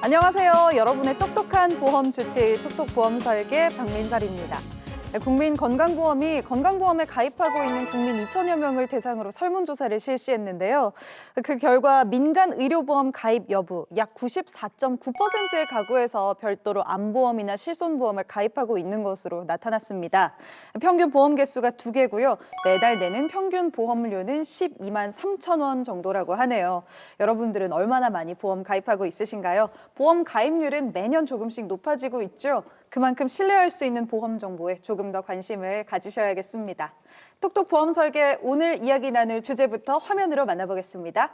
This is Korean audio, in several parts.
안녕하세요. 여러분의 똑똑한 보험 주치 톡톡보험 설계 박민설입니다. 국민건강보험이 건강보험에 가입하고 있는 국민 2천여 명을 대상으로 설문조사를 실시했는데요. 그 결과 민간 의료보험 가입 여부 약 94.9%의 가구에서 별도로 암보험이나 실손보험을 가입하고 있는 것으로 나타났습니다. 평균 보험 개수가 2개고요. 매달 내는 평균 보험료는 12만 3천 원 정도라고 하네요. 여러분들은 얼마나 많이 보험 가입하고 있으신가요? 보험 가입률은 매년 조금씩 높아지고 있죠. 그만큼 신뢰할 수 있는 보험 정보에 조금 더 관심을 가지셔야겠습니다. 톡톡 보험 설계 오늘 이야기 나눌 주제부터 화면으로 만나보겠습니다.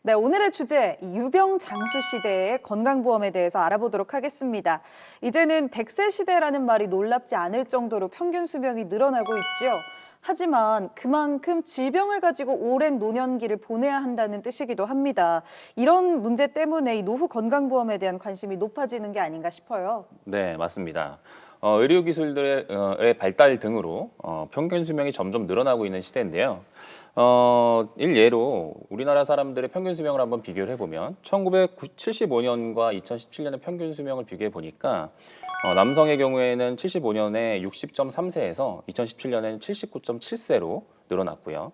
네, 오늘의 주제, 유병장수 시대의 건강보험에 대해서 알아보도록 하겠습니다. 이제는 100세 시대라는 말이 놀랍지 않을 정도로 평균 수명이 늘어나고 있죠. 하지만 그만큼 질병을 가지고 오랜 노년기를 보내야 한다는 뜻이기도 합니다. 이런 문제 때문에 이 노후 건강보험에 대한 관심이 높아지는 게 아닌가 싶어요. 네, 맞습니다. 의료기술들의 발달 등으로 평균 수명이 점점 늘어나고 있는 시대인데요. 일예로 우리나라 사람들의 평균 수명을 한번 비교를 해보면 1975년과 2017년의 평균 수명을 비교해 보니까 남성의 경우에는 75년에 60.3세에서 2017년에는 79.7세로 늘어났고요.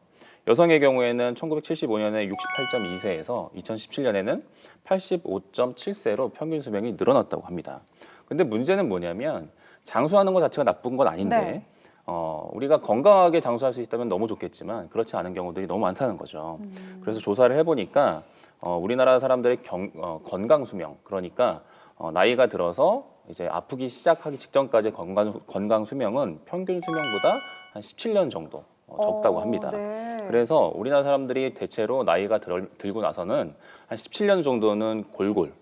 여성의 경우에는 1975년에 68.2세에서 2017년에는 85.7세로 평균 수명이 늘어났다고 합니다. 근데 문제는 뭐냐면 장수하는 것 자체가 나쁜 건 아닌데 네. 우리가 건강하게 장수할 수 있다면 너무 좋겠지만 그렇지 않은 경우들이 너무 많다는 거죠. 그래서 조사를 해보니까 우리나라 사람들의 건강 수명, 그러니까 나이가 들어서 이제 아프기 시작하기 직전까지의 건강 수명은 평균 수명보다 한 17년 정도 적다고 합니다. 네. 그래서 우리나라 사람들이 대체로 나이가 들고 나서는 한 17년 정도는 골골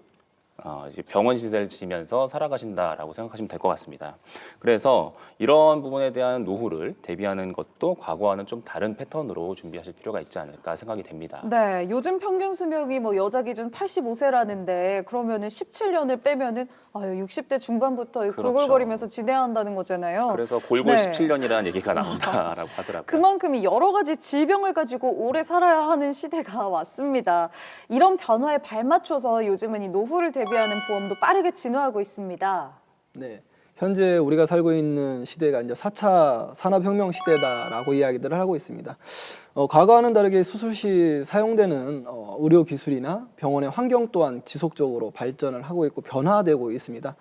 이제 병원 시세를 지면서 살아가신다라고 생각하시면 될 것 같습니다. 그래서 이런 부분에 대한 노후를 대비하는 것도 과거와는 좀 다른 패턴으로 준비하실 필요가 있지 않을까 생각이 됩니다. 네, 요즘 평균 수명이 뭐 여자 기준 85세라는데 그러면은 17년을 빼면은 60대 중반부터 그렇죠. 골골거리면서 지내야 한다는 거잖아요. 그래서 골골 네. 17년이라는 얘기가 나온다라고 하더라고요. 그만큼 이 여러 가지 질병을 가지고 오래 살아야 하는 시대가 왔습니다. 이런 변화에 발맞춰서 요즘은 이 노후를 대비하는 보험도 빠르게 진화하고 있습니다. 네, 현재 우리가 살고 있는 시대가 이제 4차 산업혁명 시대다라고 이야기들을 하고 있습니다. 과거와는 다르게 수술 시 사용되는 의료 기술이나 병원의 환경 또한 지속적으로 발전을 하고 있고 변화되고 있습니다.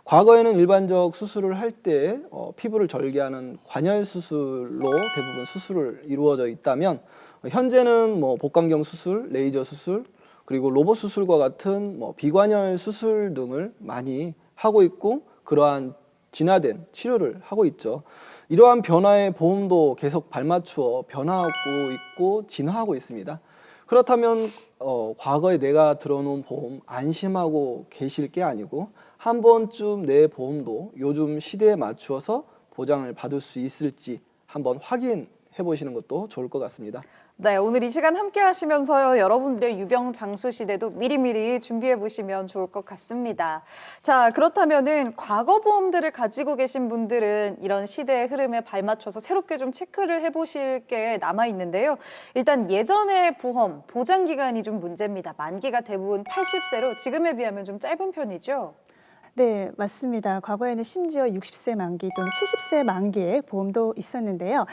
과거에는 일반적 수술을 할 때 피부를 절개하는 관열 수술로 대부분 수술을 이루어져 있다면 현재는 뭐 복강경 수술, 레이저 수술, 그리고 로봇 수술과 같은 비관열 수술 등을 많이 하고 있고 그러한 진화된 치료를 하고 있죠. 이러한 변화에 보험도 계속 발맞추어 변화하고 있고 진화하고 있습니다. 그렇다면 과거에 내가 들어놓은 보험 안심하고 계실 게 아니고 한 번쯤 내 보험도 요즘 시대에 맞추어서 보장을 받을 수 있을지 한번 확인해 보시는 것도 좋을 것 같습니다. 네, 오늘 이 시간 함께 하시면서요, 여러분들의 유병장수 시대도 미리미리 준비해 보시면 좋을 것 같습니다. 자, 그렇다면은 과거 보험들을 가지고 계신 분들은 이런 시대의 흐름에 발맞춰서 새롭게 좀 체크를 해 보실 게 남아 있는데요. 일단 예전의 보험, 보장 기간이 좀 문제입니다. 만기가 대부분 80세로 지금에 비하면 좀 짧은 편이죠. 네, 맞습니다. 과거에는 심지어 60세 만기 또는 70세 만기의 보험도 있었는데요.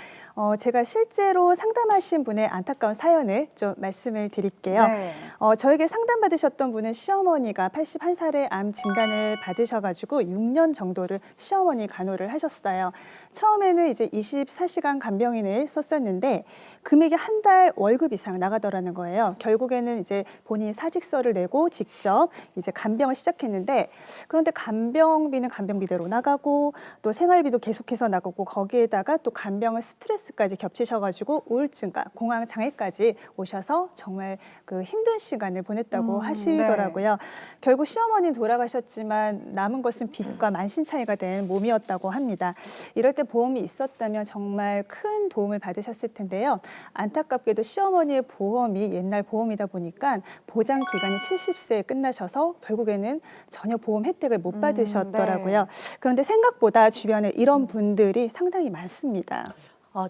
제가 실제로 상담하신 분의 안타까운 사연을 좀 말씀을 드릴게요. 네. 저에게 상담받으셨던 분은 시어머니가 81살에 암 진단을 받으셔가지고 6년 정도를 시어머니 간호를 하셨어요. 처음에는 이제 24시간 간병인을 썼었는데 금액이 한 달 월급 이상 나가더라는 거예요. 결국에는 이제 본인이 사직서를 내고 직접 이제 간병을 시작했는데 그런데 간병비는 간병비대로 나가고 또 생활비도 계속해서 나가고 거기에다가 또 간병을 스트레스까지 겹치셔가지고 우울증과 공황 장애까지 오셔서 정말 그 힘든 시간을 보냈다고 하시더라고요. 네. 결국 시어머니는 돌아가셨지만 남은 것은 빚과 만신창이가 된 몸이었다고 합니다. 이럴 때 보험이 있었다면 정말 큰 도움을 받으셨을 텐데요. 안타깝게도 시어머니의 보험이 옛날 보험이다 보니까 보장 기간이 70세에 끝나셔서 결국에는 전혀 보험 혜택을 납입을 못 받으셨더라고요. 그런데 생각보다 주변에 이런 분들이 상당히 많습니다.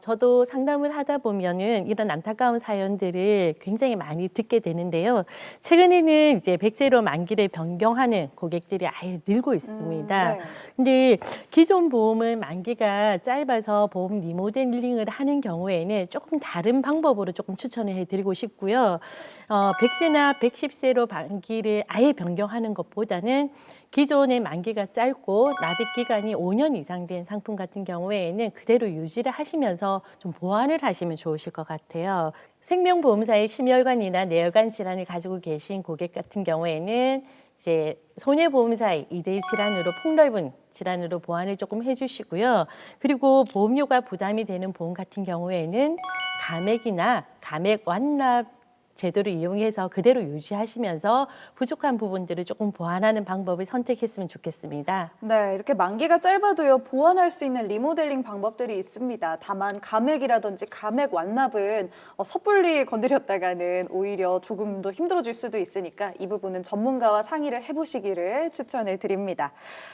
저도 상담을 하다 보면은 이런 안타까운 사연들을 굉장히 많이 듣게 되는데요. 최근에는 이제 100세로 만기를 변경하는 고객들이 아예 늘고 있습니다. 네. 근데 기존 보험은 만기가 짧아서 보험 리모델링을 하는 경우에는 조금 다른 방법으로 조금 추천을 해드리고 싶고요. 100세나 110세로 만기를 아예 변경하는 것보다는 기존의 만기가 짧고 납입 기간이 5년 이상 된 상품 같은 경우에는 그대로 유지를 하시면서 좀 보완을 하시면 좋으실 것 같아요. 생명보험사의 심혈관이나 뇌혈관 질환을 가지고 계신 고객 같은 경우에는 이제 손해보험사의 2대 질환으로 폭넓은 질환으로 보완을 조금 해주시고요. 그리고 보험료가 부담이 되는 보험 같은 경우에는 감액이나 감액 완납 제도를 이용해서 그대로 유지하시면서 부족한 부분들을 조금 보완하는 방법을 선택했으면 좋겠습니다. 네, 이렇게 만기가 짧아도요, 보완할 수 있는 리모델링 방법들이 있습니다. 다만 감액이라든지 감액 완납은 섣불리 건드렸다가는 오히려 조금 더 힘들어질 수도 있으니까 이 부분은 전문가와 상의를 해보시기를 추천을 드립니다.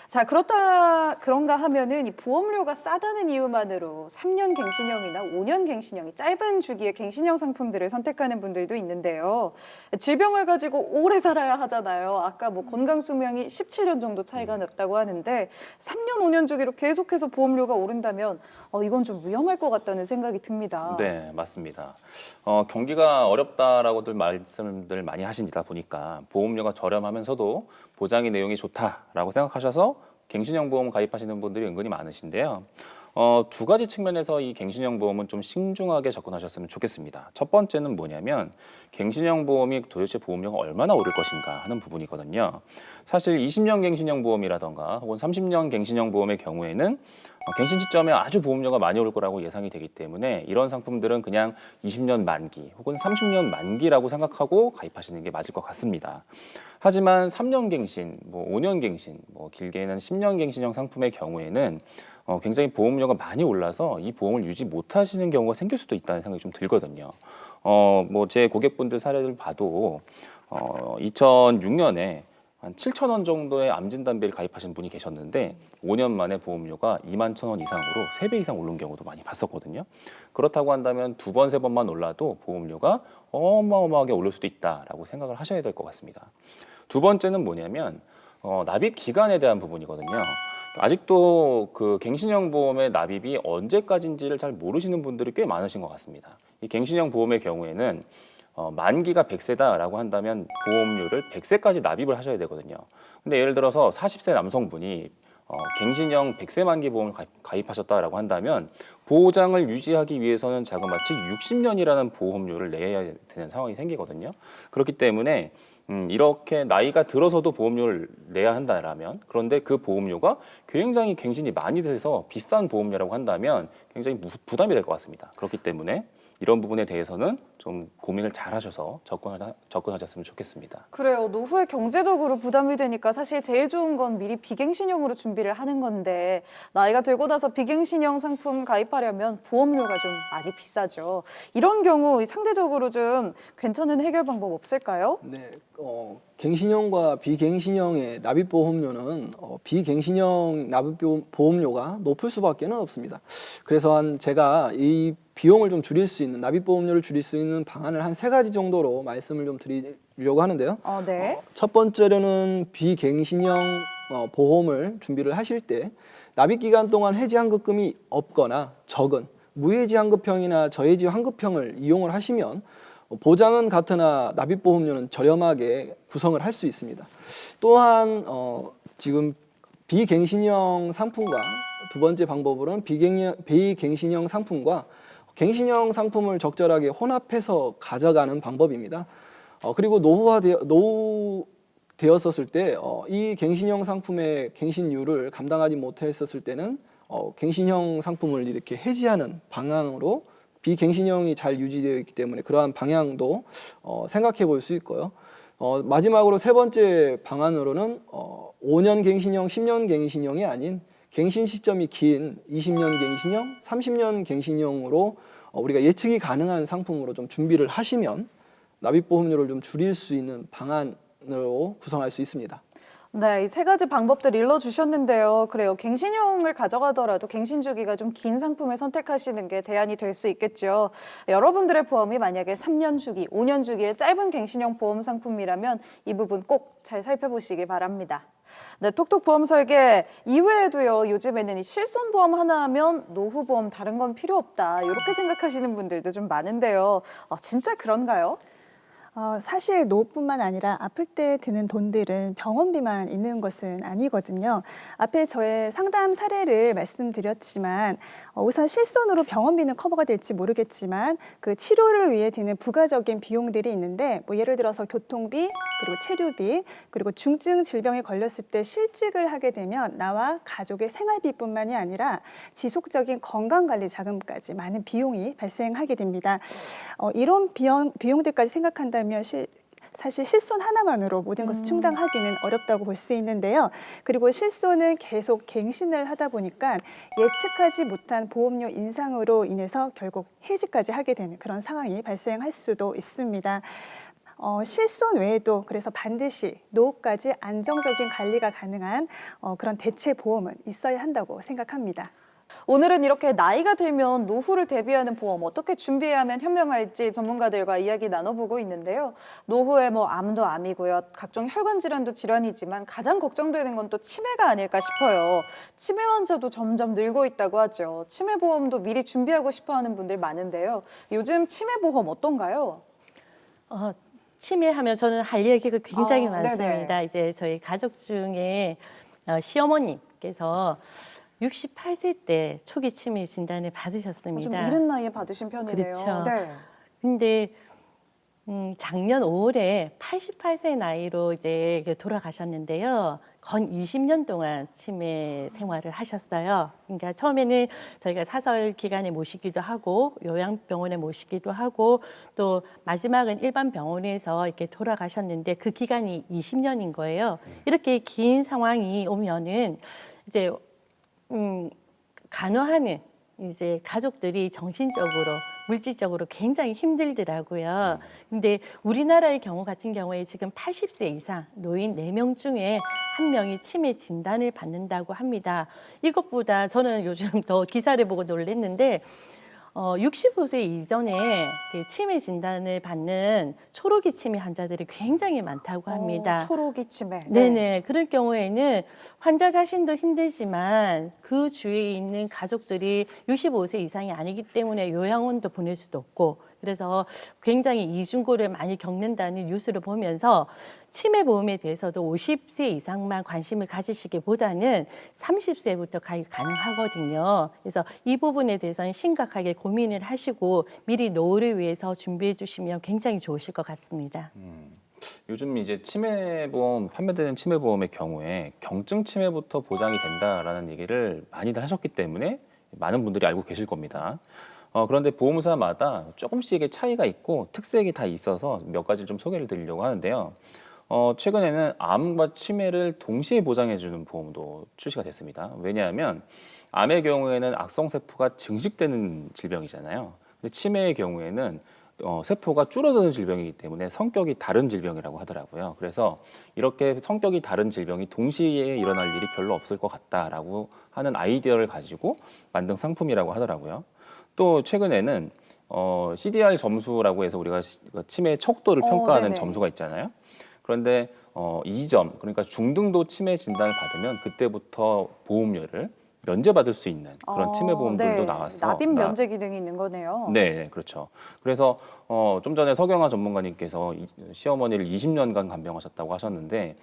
자, 그런가 하면은 이 보험료가 싸다는 이유만으로 3년 갱신형이나 5년 갱신형이 짧은 주기의 갱신형 상품들을 선택하는 분들도 있는데요. 질병을 가지고 오래 살아야 하잖아요. 아까 뭐 건강 수명이 17년 정도 차이가 났다고 하는데 3년, 5년 주기로 계속해서 보험료가 오른다면 이건 좀 위험할 것 같다는 생각이 듭니다. 네, 맞습니다. 경기가 어렵다라고들 말씀들 많이 하시다 보니까 보험료가 저렴하면서도 보장의 내용이 좋다라고 생각하셔서 갱신형 보험 가입하시는 분들이 은근히 많으신데요. 두 가지 측면에서 이 갱신형 보험은 좀 신중하게 접근하셨으면 좋겠습니다. 첫 번째는 뭐냐면 갱신형 보험이 도대체 보험료가 얼마나 오를 것인가 하는 부분이거든요. 사실 20년 갱신형 보험이라던가 혹은 30년 갱신형 보험의 경우에는 갱신 시점에 아주 보험료가 많이 오를 거라고 예상이 되기 때문에 이런 상품들은 그냥 20년 만기 혹은 30년 만기라고 생각하고 가입하시는 게 맞을 것 같습니다. 하지만 3년 갱신, 5년 갱신, 길게는 10년 갱신형 상품의 경우에는 굉장히 보험료가 많이 올라서 이 보험을 유지 못하시는 경우가 생길 수도 있다는 생각이 좀 들거든요. 제 고객분들 사례를 봐도 2006년에 한 7천 원 정도의 암 진단비를 가입하신 분이 계셨는데 5년 만에 보험료가 2만 1천 원 이상으로 3배 이상 오른 경우도 많이 봤었거든요. 그렇다고 한다면 두 번, 세 번만 올라도 보험료가 어마어마하게 오를 수도 있다라고 생각을 하셔야 될 것 같습니다. 두 번째는 뭐냐면 납입 기간에 대한 부분이거든요. 아직도 그 갱신형 보험의 납입이 언제까지인지를 잘 모르시는 분들이 꽤 많으신 것 같습니다. 이 갱신형 보험의 경우에는 만기가 100세다라고 한다면 보험료를 100세까지 납입을 하셔야 되거든요. 근데 예를 들어서 40세 남성분이 갱신형 100세 만기 보험을 가입하셨다라고 한다면 보장을 유지하기 위해서는 자그마치 60년이라는 보험료를 내야 되는 상황이 생기거든요. 그렇기 때문에 이렇게 나이가 들어서도 보험료를 내야 한다라면, 그런데 그 보험료가 굉장히 갱신이 많이 돼서 비싼 보험료라고 한다면 굉장히 부담이 될 것 같습니다. 그렇기 때문에 이런 부분에 대해서는 좀 고민을 잘 하셔서 접근하셨으면 좋겠습니다. 그래요. 노후에 경제적으로 부담이 되니까 사실 제일 좋은 건 미리 비갱신형으로 준비를 하는 건데 나이가 들고 나서 비갱신형 상품 가입하려면 보험료가 좀 많이 비싸죠. 이런 경우 상대적으로 좀 괜찮은 해결 방법 없을까요? 네, 갱신형과 비갱신형의 납입 보험료는 비갱신형 납입 보험료가 높을 수밖에는 없습니다. 그래서 제가 이 비용을 좀 줄일 수 있는, 납입 보험료를 줄일 수 있는 방안을 한 3가지 정도로 말씀을 좀 드리려고 하는데요. 네. 첫 번째로는 비갱신형 보험을 준비를 하실 때 납입 기간 동안 해지 환급금이 없거나 적은 무해지 환급형이나 저해지 환급형을 이용을 하시면 보장은 같으나 납입 보험료는 저렴하게 구성을 할 수 있습니다. 또한 지금 비갱신형 상품과 두 번째 방법으로는 비갱신형 상품과 갱신형 상품을 적절하게 혼합해서 가져가는 방법입니다. 그리고 노후되었었을 때 이 갱신형 상품의 갱신율을 감당하지 못했었을 때는 갱신형 상품을 이렇게 해지하는 방향으로 비갱신형이 잘 유지되어 있기 때문에 그러한 방향도 생각해 볼 수 있고요. 마지막으로 세 번째 방안으로는 5년 갱신형, 10년 갱신형이 아닌 갱신 시점이 긴 20년 갱신형, 30년 갱신형으로 우리가 예측이 가능한 상품으로 좀 준비를 하시면 납입 보험료를 좀 줄일 수 있는 방안으로 구성할 수 있습니다. 네, 이 세 가지 방법들 일러주셨는데요. 그래요. 갱신형을 가져가더라도 갱신 주기가 좀 긴 상품을 선택하시는 게 대안이 될 수 있겠죠. 여러분들의 보험이 만약에 3년 주기, 5년 주기의 짧은 갱신형 보험 상품이라면 이 부분 꼭 잘 살펴보시기 바랍니다. 네, 톡톡 보험 설계 이외에도요. 요즘에는 이 실손보험 하나 하면 노후보험 다른 건 필요 없다. 이렇게 생각하시는 분들도 좀 많은데요. 진짜 그런가요? 사실 노후뿐만 아니라 아플 때 드는 돈들은 병원비만 있는 것은 아니거든요. 앞에 저의 상담 사례를 말씀드렸지만 우선 실손으로 병원비는 커버가 될지 모르겠지만 그 치료를 위해 드는 부가적인 비용들이 있는데 뭐 예를 들어서 교통비, 그리고 체류비, 그리고 중증 질병에 걸렸을 때 실직을 하게 되면 나와 가족의 생활비뿐만이 아니라 지속적인 건강관리 자금까지 많은 비용이 발생하게 됩니다. 이런 비용들까지 생각한다면 사실 실손 하나만으로 모든 것을 충당하기는 어렵다고 볼 수 있는데요. 그리고 실손은 계속 갱신을 하다 보니까 예측하지 못한 보험료 인상으로 인해서 결국 해지까지 하게 되는 그런 상황이 발생할 수도 있습니다. 실손 외에도 그래서 반드시 노후까지 안정적인 관리가 가능한 그런 대체 보험은 있어야 한다고 생각합니다. 오늘은 이렇게 나이가 들면 노후를 대비하는 보험 어떻게 준비해야 하면 현명할지 전문가들과 이야기 나눠보고 있는데요. 노후에 뭐 암도 암이고요. 각종 혈관 질환도 질환이지만 가장 걱정되는 건 또 치매가 아닐까 싶어요. 치매 환자도 점점 늘고 있다고 하죠. 치매 보험도 미리 준비하고 싶어 하는 분들 많은데요. 요즘 치매 보험 어떤가요? 치매하면 저는 할 얘기가 굉장히 네네. 많습니다. 이제 저희 가족 중에 시어머니께서 68세 때 초기 치매 진단을 좀 받으셨습니다. 이른 나이에 받으신 편이네요. 그렇죠. 네. 근데 작년 5월에 88세 나이로 이제 돌아가셨는데요. 건 20년 동안 치매 생활을 하셨어요. 그러니까 처음에는 저희가 사설 기관에 모시기도 하고 요양병원에 모시기도 하고 또 마지막은 일반 병원에서 이렇게 돌아가셨는데 그 기간이 20년인 거예요. 이렇게 긴 상황이 오면은 이제 간호하는 이제 가족들이 정신적으로 물질적으로 굉장히 힘들더라고요. 근데 우리나라의 경우 같은 경우에 지금 80세 이상 노인 4명 중에 1명이 치매 진단을 받는다고 합니다. 이것보다 저는 요즘 더 기사를 보고 놀랐는데 65세 이전에 그 치매 진단을 받는 초록이 치매 환자들이 굉장히 많다고 합니다. 초록이 치매. 네네. 그럴 경우에는 환자 자신도 힘들지만 그 주위에 있는 가족들이 65세 이상이 아니기 때문에 요양원도 보낼 수도 없고 그래서 굉장히 이중고를 많이 겪는다는 뉴스를 보면서 치매 보험에 대해서도 50세 이상만 관심을 가지시기보다는 30세부터 가입 가능하거든요. 그래서 이 부분에 대해서는 심각하게 고민을 하시고 미리 노후를 위해서 준비해 주시면 굉장히 좋으실 것 같습니다. 요즘 이제 치매보험 판매되는 치매보험의 경우에 경증 치매부터 보장이 된다라는 얘기를 많이들 하셨기 때문에 많은 분들이 알고 계실 겁니다. 그런데 보험사마다 조금씩의 차이가 있고 특색이 다 있어서 몇 가지 좀 소개를 드리려고 하는데요. 최근에는 암과 치매를 동시에 보장해주는 보험도 출시가 됐습니다. 왜냐하면 암의 경우에는 악성세포가 증식되는 질병이잖아요. 근데 치매의 경우에는 세포가 줄어드는 질병이기 때문에 성격이 다른 질병이라고 하더라고요. 그래서 이렇게 성격이 다른 질병이 동시에 일어날 일이 별로 없을 것 같다라고 하는 아이디어를 가지고 만든 상품이라고 하더라고요. 또 최근에는 CDR 점수라고 해서 우리가 치매의 척도를 평가하는 네네. 점수가 있잖아요. 그런데 2점, 그러니까 중등도 치매 진단을 받으면 그때부터 보험료를 면제받을 수 있는 그런 치매 보험들도 네. 나왔어. 납입 면제 기능이 있는 거네요. 네, 그렇죠. 그래서 좀 전에 서경화 전문가님께서 시어머니를 20년간 간병하셨다고 하셨는데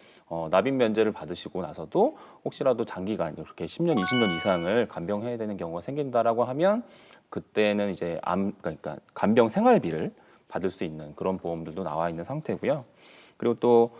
납입 면제를 받으시고 나서도 혹시라도 장기간 이렇게 10년, 20년 이상을 간병해야 되는 경우가 생긴다라고 하면 그때는 이제 그러니까 간병 생활비를 받을 수 있는 그런 보험들도 나와 있는 상태고요. 그리고 또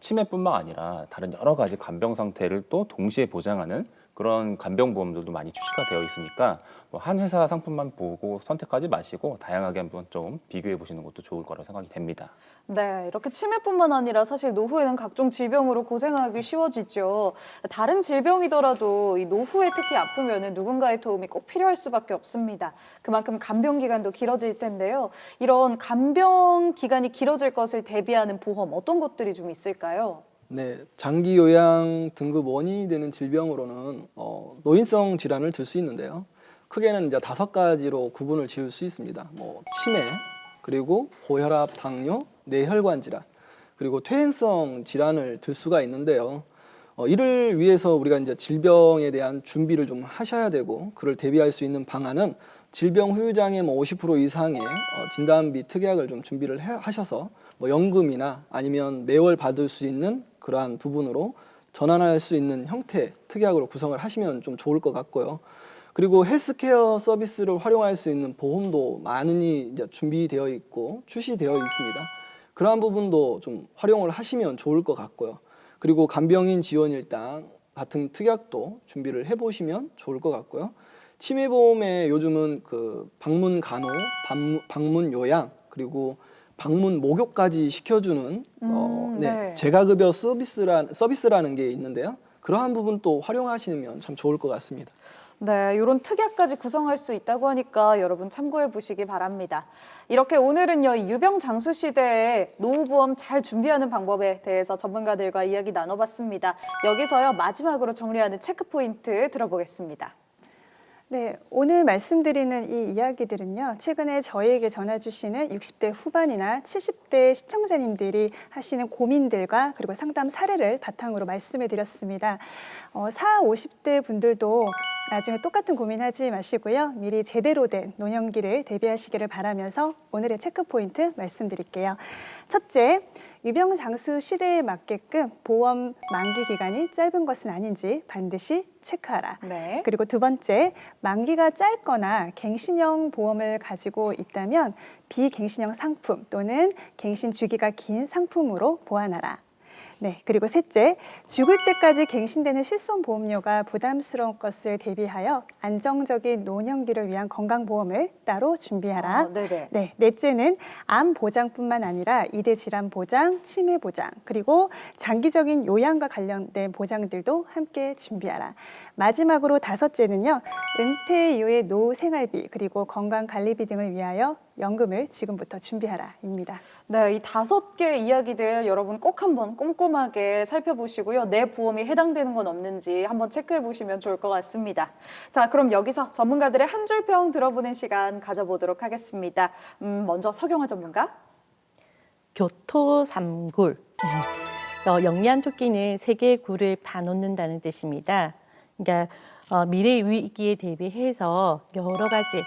치매뿐만 아니라 다른 여러 가지 간병 상태를 또 동시에 보장하는 그런 간병보험들도 많이 출시가 되어 있으니까 한 회사 상품만 보고 선택하지 마시고 다양하게 한번 좀 비교해 보시는 것도 좋을 거라고 생각이 됩니다. 네, 이렇게 치매뿐만 아니라 사실 노후에는 각종 질병으로 고생하기 쉬워지죠. 다른 질병이더라도 이 노후에 특히 아프면은 누군가의 도움이 꼭 필요할 수밖에 없습니다. 그만큼 간병 기간도 길어질 텐데요. 이런 간병 기간이 길어질 것을 대비하는 보험 어떤 것들이 좀 있을까요? 네, 장기 요양 등급 1이 되는 질병으로는 노인성 질환을 들 수 있는데요. 크게는 이제 5가지로 구분을 지을 수 있습니다. 뭐 치매, 그리고 고혈압, 당뇨, 뇌혈관 질환, 그리고 퇴행성 질환을 들 수가 있는데요. 이를 위해서 우리가 이제 질병에 대한 준비를 좀 하셔야 되고, 그를 대비할 수 있는 방안은 질병 후유장애 50% 이상의 진단비 특약을 좀 준비를 하셔서 뭐 연금이나 아니면 매월 받을 수 있는 그러한 부분으로 전환할 수 있는 형태 특약으로 구성을 하시면 좀 좋을 것 같고요. 그리고 헬스케어 서비스를 활용할 수 있는 보험도 많이 이제 준비되어 있고 출시되어 있습니다. 그러한 부분도 좀 활용을 하시면 좋을 것 같고요. 그리고 간병인 지원 일당 같은 특약도 준비를 해보시면 좋을 것 같고요. 치매보험에 요즘은 그 방문 간호, 방문 요양, 그리고 방문 목욕까지 시켜주는 네. 재가급여 서비스라는 게 있는데요. 그러한 부분 또 활용하시면 참 좋을 것 같습니다. 네, 이런 특약까지 구성할 수 있다고 하니까 여러분 참고해 보시기 바랍니다. 이렇게 오늘은요, 이 유병장수 시대에 노후보험 잘 준비하는 방법에 대해서 전문가들과 이야기 나눠봤습니다. 여기서요, 마지막으로 정리하는 체크포인트 들어보겠습니다. 네, 오늘 말씀드리는 이 이야기들은요, 최근에 저희에게 전화주시는 60대 후반이나 70대 시청자님들이 하시는 고민들과 그리고 상담 사례를 바탕으로 말씀해 드렸습니다. 40, 50대 분들도 나중에 똑같은 고민하지 마시고요. 미리 제대로 된 노년기를 대비하시기를 바라면서 오늘의 체크포인트 말씀드릴게요. 첫째, 유병장수 시대에 맞게끔 보험 만기 기간이 짧은 것은 아닌지 반드시 체크하라. 네. 그리고 두 번째, 만기가 짧거나 갱신형 보험을 가지고 있다면 비갱신형 상품 또는 갱신 주기가 긴 상품으로 보완하라. 네, 그리고 셋째, 죽을 때까지 갱신되는 실손보험료가 부담스러운 것을 대비하여 안정적인 노년기를 위한 건강보험을 따로 준비하라. 네네. 네, 넷째는 암 보장뿐만 아니라 이대 질환 보장, 치매 보장, 그리고 장기적인 요양과 관련된 보장들도 함께 준비하라. 마지막으로 다섯째는요, 은퇴 이후의 노후 생활비 그리고 건강관리비 등을 위하여 연금을 지금부터 준비하라입니다. 네, 이 5개 이야기들 여러분 꼭 한번 꼼꼼하게 살펴보시고요. 내 보험이 해당되는 건 없는지 한번 체크해 보시면 좋을 것 같습니다. 자, 그럼 여기서 전문가들의 한 줄 평 들어보는 시간 가져보도록 하겠습니다. 먼저 서경화 전문가. 교토삼굴. 영리한 토끼는 세 개의 굴을 파놓는다는 뜻입니다. 그러니까 미래 위기에 대비해서 여러 가지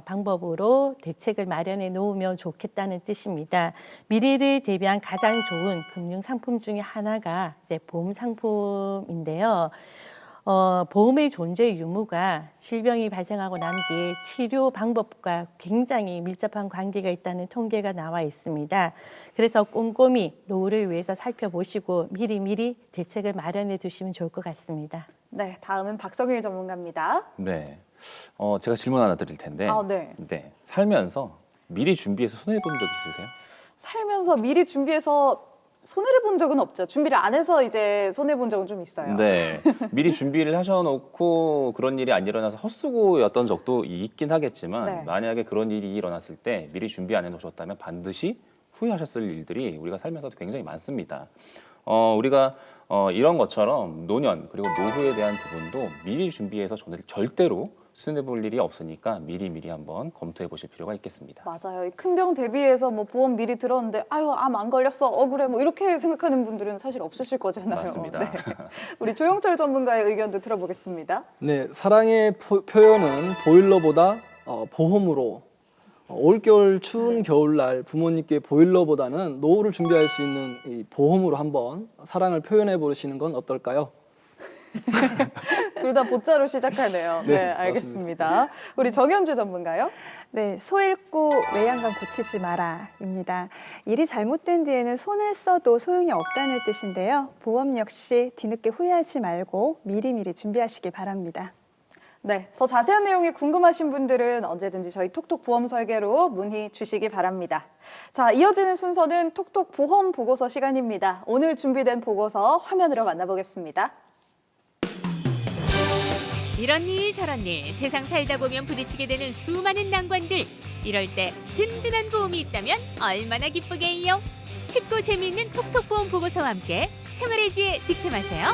방법으로 대책을 마련해 놓으면 좋겠다는 뜻입니다. 미래를 대비한 가장 좋은 금융 상품 중에 하나가 이제 보험 상품인데요. 보험의 존재 유무가 질병이 발생하고 난 뒤에 치료 방법과 굉장히 밀접한 관계가 있다는 통계가 나와 있습니다. 그래서 꼼꼼히 노후를 위해서 살펴보시고 미리미리 대책을 마련해 두시면 좋을 것 같습니다. 네, 다음은 박성일 전문가입니다. 네. 제가 질문 하나 드릴 텐데. 네. 네. 살면서 미리 준비해서 손해 본 적 있으세요? 살면서 미리 준비해서 손해를 본 적은 없죠. 준비를 안 해서 이제 손해 본 적은 좀 있어요. 네. 미리 준비를 하셔놓고 그런 일이 안 일어나서 헛수고였던 적도 있긴 하겠지만 네. 만약에 그런 일이 일어났을 때 미리 준비 안 해놓으셨다면 반드시 후회하셨을 일들이 우리가 살면서도 굉장히 많습니다. 우리가 이런 것처럼 노년 그리고 노후에 대한 부분도 미리 준비해서 절대로 손해볼 일이 없으니까 미리미리 한번 검토해 보실 필요가 있겠습니다. 맞아요. 큰 병 대비해서 뭐 보험 미리 들었는데 아유 암 안 걸렸어 억울해 뭐 이렇게 생각하는 분들은 사실 없으실 거잖아요. 맞습니다. 네. 우리 조영철 전문가의 의견도 들어보겠습니다. 네, 사랑의 표현은 보일러보다 보험으로 올겨울 추운 겨울날 부모님께 보일러보다는 노후를 준비할 수 있는 이 보험으로 한번 사랑을 표현해 보시는 건 어떨까요? 둘 다 보자로 시작하네요. 네, 네, 알겠습니다. 우리 정현주 전문가요? 네, 소 잃고 외양간 고치지 마라입니다. 일이 잘못된 뒤에는 손을 써도 소용이 없다는 뜻인데요. 보험 역시 뒤늦게 후회하지 말고 미리미리 준비하시기 바랍니다. 네, 더 자세한 내용이 궁금하신 분들은 언제든지 저희 톡톡 보험 설계로 문의 주시기 바랍니다. 자, 이어지는 순서는 톡톡 보험 보고서 시간입니다. 오늘 준비된 보고서 화면으로 만나보겠습니다. 이런 일 저런 일 세상 살다 보면 부딪히게 되는 수많은 난관들 이럴 때 든든한 보험이 있다면 얼마나 기쁘게요. 쉽고 재미있는 톡톡보험 보고서와 함께 생활의 지혜 득템하세요.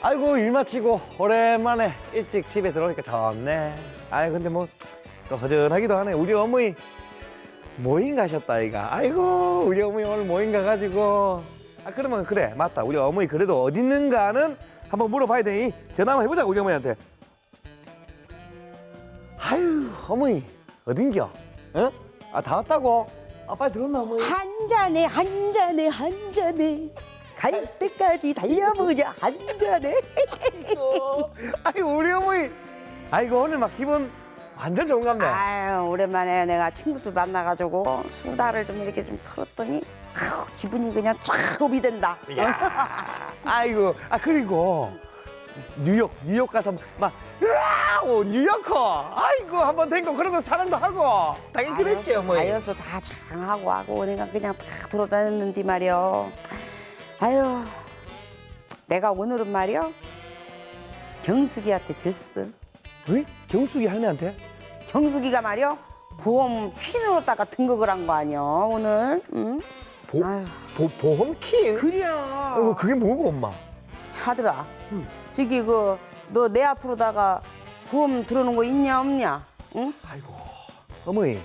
아이고 일 마치고 오랜만에 일찍 집에 들어오니까 좋네. 아이 근데 뭐 또 허전하기도 하네. 우리 어머니 모임 가셨다 이가. 아이고 우리 어머니 오늘 모임 가가지고. 아 그러면 그래 맞다. 우리 어머니 그래도 어디 있는가는 한번 물어봐야 되니 전화 한번 해보자 우리 어머니한테. 아유 어머니 어딘겨? 응? 아 다 왔다고? 아 빨리 들었나 어머니? 한 잔에 한 잔에 한 잔에 갈 때까지 달려보자 한 잔에. 아이고 우리 어머니. 아이고 오늘 막 기분 완전 좋은 갑네. 아유 오랜만에 내가 친구들 만나가지고 수다를 좀 이렇게 좀 털었더니 아우, 기분이 그냥 쫙 업이 된다. 야, 아이고, 아 그리고 뉴욕 가서 막 으아우 뉴요커, 아이고 한번 된 거 그런 거 사랑도 하고 당연히 그랬지 어머니. 아여서 다 자랑하고 하고 내가 그냥 다 돌아다녔는데 말이야. 아유 내가 오늘은 말이야 경숙이한테 졌어. 응? 경숙이 할매한테? 경숙이가 말이야 보험 퀸으로다가 등극을 한 거 아니야 오늘. 응? 아유. 보험 킨? 그래. 아이고 그게 뭐고 엄마? 하더라. 저기 그 너 내 앞으로다가 보험 들어놓은 거 있냐 없냐? 응? 아이고 어머니